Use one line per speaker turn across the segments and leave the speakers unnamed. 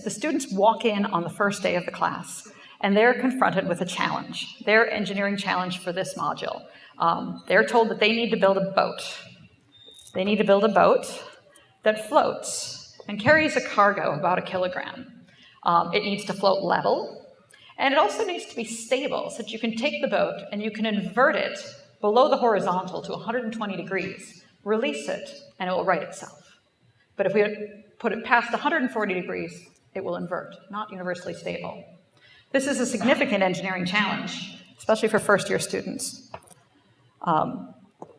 the students walk in on the first day of the class, and they're confronted with a challenge, their engineering challenge for this module. They're told that they need to build a boat. They need to build a boat that floats and carries a cargo about 1 kilogram. It needs to float level, and it also needs to be stable so that you can take the boat and you can invert it below the horizontal to 120 degrees, release it, and it will right itself. But if we put it past 140 degrees, it will invert, not universally stable. This is a significant engineering challenge, especially for first-year students.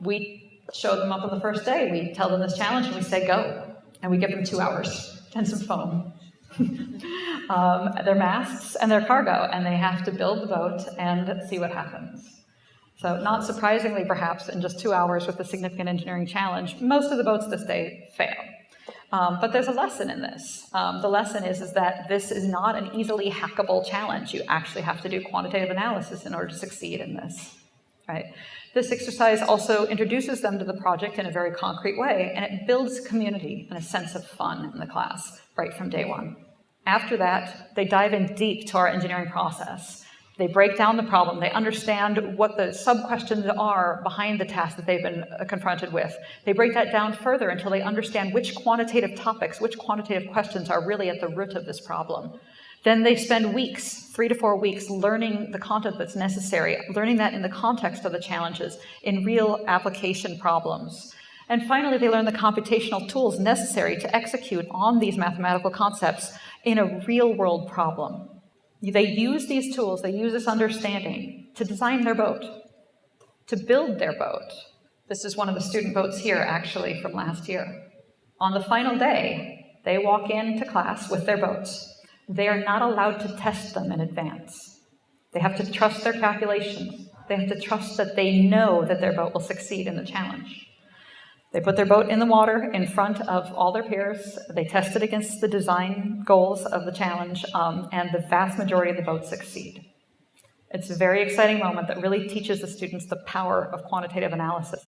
We show them up on the first day. We tell them this challenge, and we say, go. And we give them 2 hours and some foam. Their masts and their cargo, and they have to build the boat and see what happens. So not surprisingly, perhaps, in just 2 hours with a significant engineering challenge, most of the boats this day fail. But there's a lesson in this. The lesson is that this is not an easily hackable challenge. You actually have to do quantitative analysis in order to succeed in this, right? This exercise also introduces them to the project in a very concrete way, and it builds community and a sense of fun in the class right from day one. After that, they dive in deep to our engineering process. They break down the problem. They understand what the sub-questions are behind the task that they've been confronted with. They break that down further until they understand which quantitative topics, which quantitative questions are really at the root of this problem. Then they spend weeks, 3 to 4 weeks, learning the content that's necessary, learning that in the context of the challenges, in real application problems. And finally, they learn the computational tools necessary to execute on these mathematical concepts in a real-world problem. They use these tools, they use this understanding to design their boat, to build their boat. This is one of the student boats here, actually, from last year. On the final day, they walk into class with their boats. They are not allowed to test them in advance. They have to trust their calculations. They have to trust that they know that their boat will succeed in the challenge. They put their boat in the water in front of all their peers. They test it against the design goals of the challenge, and the vast majority of the boats succeed. It's a very exciting moment that really teaches the students the power of quantitative analysis.